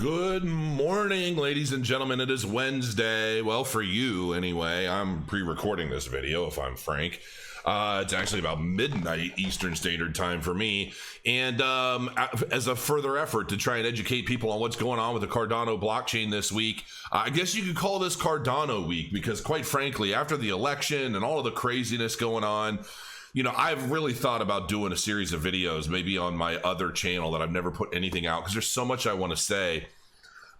Good morning, ladies and gentlemen. It is Wednesday. Well, for you anyway. I'm pre-recording this video, if I'm frank. It's actually about midnight Eastern Standard Time for me. And as a further effort to try and educate people on what's going on with the Cardano blockchain this week, I guess you could call this Cardano week, because quite frankly, after the election and all of the craziness going on, you know, I've really thought about doing a series of videos, maybe on my other channel that I've never put anything out, because there's so much I want to say.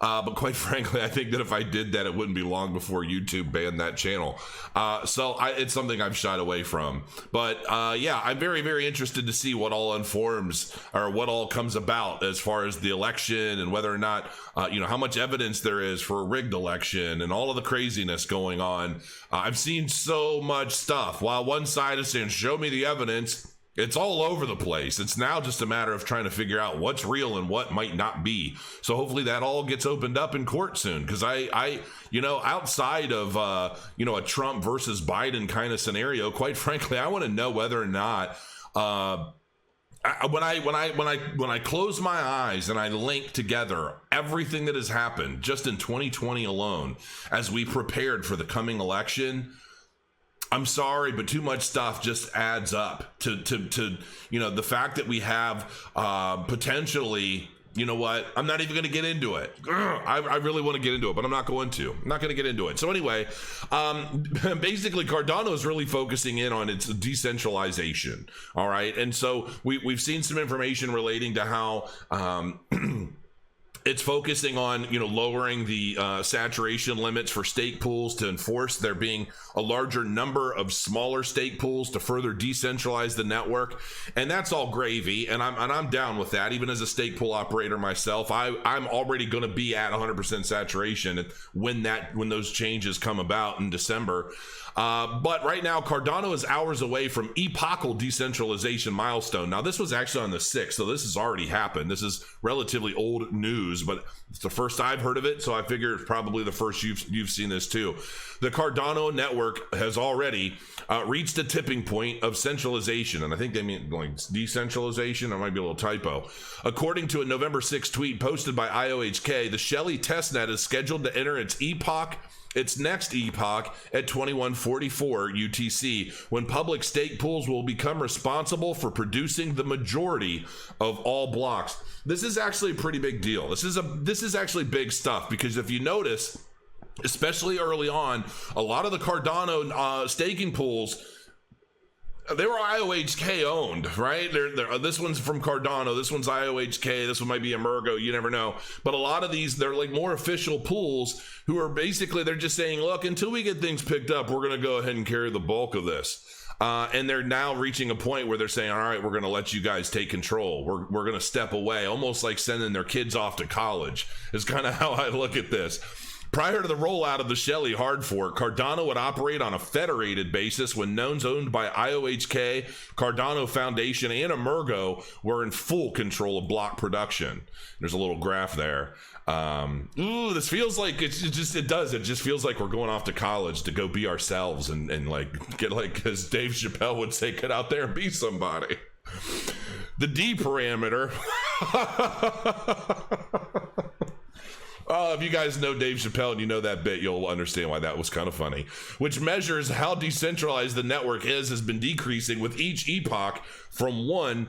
But quite frankly, I think that if I did that, it wouldn't be long before YouTube banned that channel. It's something I've shied away from. But yeah, I'm very, very interested to see what all informs, or what all comes about as far as the election, and whether or not, how much evidence there is for a rigged election and all of the craziness going on. I've seen so much stuff. While one side is saying, show me the evidence, it's all over the place. It's now just a matter of trying to figure out what's real and what might not be. So hopefully that all gets opened up in court soon. Because outside of a Trump versus Biden kind of scenario, quite frankly, I want to know whether or not when I close my eyes and I link together everything that has happened just in 2020 alone, as we prepared for the coming election, I'm sorry, but too much stuff just adds up to the fact that we have potentially, you know what, I'm not even going to get into it. I really want to get into it, but I'm not going to. I'm not going to get into it. So anyway, basically Cardano is really focusing in on its decentralization. All right. And so we've seen some information relating to how it's focusing on, lowering the saturation limits for stake pools to enforce there being a larger number of smaller stake pools to further decentralize the network. And that's all gravy. And I'm down with that. Even as a stake pool operator myself, I'm already going to be at 100% saturation when those changes come about in December. But right now, Cardano is hours away from epochal decentralization milestone. Now, this was actually on the 6th, so this has already happened. This is relatively old news, but it's the first I've heard of it, so I figure it's probably the first you've seen this too. The Cardano network has already reached a tipping point of centralization, and I think they mean like decentralization. That might be a little typo. According to a November 6th tweet posted by IOHK, the Shelley testnet is scheduled to enter its next epoch at 2144 UTC, when public stake pools will become responsible for producing the majority of all blocks. This is actually a pretty big deal. This is actually big stuff, because if you notice, especially early on, a lot of the Cardano staking pools, they were IOHK owned, right? This one's from Cardano, this one's IOHK, this one might be Emergo, you never know. But a lot of these, they're like more official pools who are basically, they're just saying, look, until we get things picked up, we're going to go ahead and carry the bulk of this. And they're now reaching a point where they're saying, all right, we're going to let you guys take control. We're going to step away, almost like sending their kids off to college is kind of how I look at this. Prior to the rollout of the Shelley hard fork, Cardano would operate on a federated basis when nodes owned by IOHK, Cardano Foundation, and Emergo were in full control of block production. There's a little graph there. This feels like it just feels like we're going off to college to go be ourselves and like get, like, as Dave Chappelle would say, get out there and be somebody. The D parameter. If you guys know Dave Chappelle and you know that bit, you'll understand why that was kind of funny. Which measures how decentralized the network has been decreasing with each epoch from 1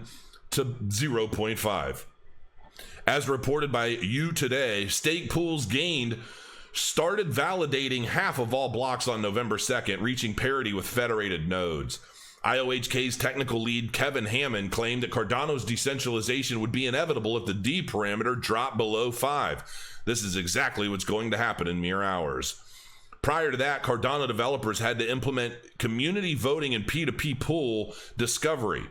to 0.5. As reported by You Today, stake pools started validating half of all blocks on November 2nd, reaching parity with federated nodes. IOHK's technical lead, Kevin Hammond, claimed that Cardano's decentralization would be inevitable if the D parameter dropped below 5. This is exactly what's going to happen in mere hours. Prior to that, Cardano developers had to implement community voting and P2P pool discovery.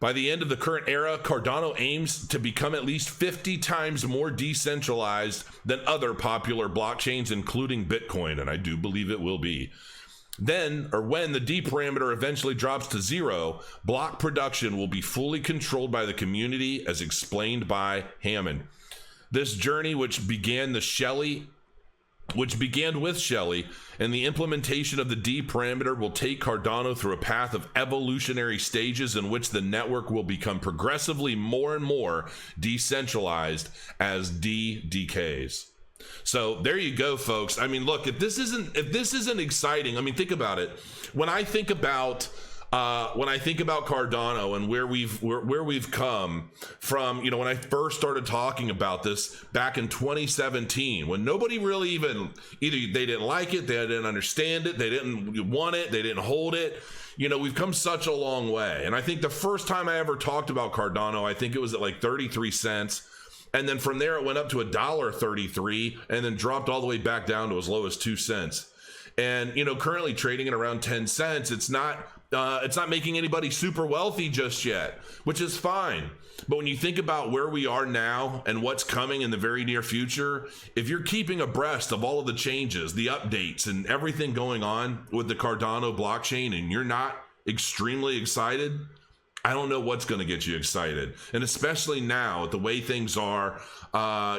By the end of the current era, Cardano aims to become at least 50 times more decentralized than other popular blockchains, including Bitcoin, and I do believe it will be. When the D parameter eventually drops to 0, block production will be fully controlled by the community, as explained by Hammond. This journey, which began the Shelley which began with Shelley, and the implementation of the D parameter will take Cardano through a path of evolutionary stages in which the network will become progressively more and more decentralized as D decays. So there you go, folks. I mean, look, if this isn't exciting, I mean, think about it. When I think about Cardano and where we've come from, you know, when I first started talking about this back in 2017, when nobody really even, either they didn't like it, they didn't understand it, they didn't want it, they didn't hold it. You know, we've come such a long way. And I think the first time I ever talked about Cardano, I think it was at like 33 cents. And then from there, it went up to $1.33 and then dropped all the way back down to as low as 2 cents. And, you know, currently trading at around 10 cents, it's not making anybody super wealthy just yet, which is fine. But when you think about where we are now and what's coming in the very near future, if you're keeping abreast of all of the changes, the updates, and everything going on with the Cardano blockchain, and you're not extremely excited, I don't know what's going to get you excited. And especially now, the way things are,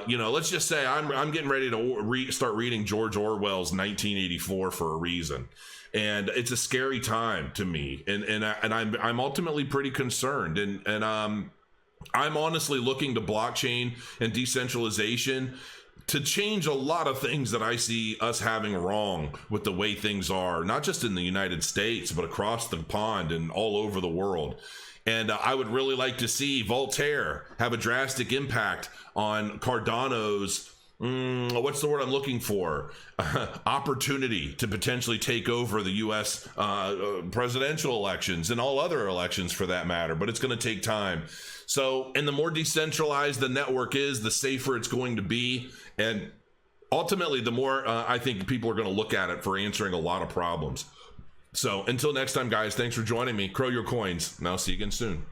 you know, let's just say I'm getting ready to start reading George Orwell's 1984 for a reason. And it's a scary time to me. And I'm ultimately pretty concerned. And I'm honestly looking to blockchain and decentralization to change a lot of things that I see us having wrong with the way things are, not just in the United States, but across the pond and all over the world. And I would really like to see Voltaire have a drastic impact on Cardano's, what's the word I'm looking for? Opportunity to potentially take over the U.S. Presidential elections and all other elections for that matter. But it's going to take time. So, and the more decentralized the network is, the safer it's going to be. And ultimately, the more I think people are going to look at it for answering a lot of problems. So until next time, guys, thanks for joining me. Crow your coins, and I'll see you again soon.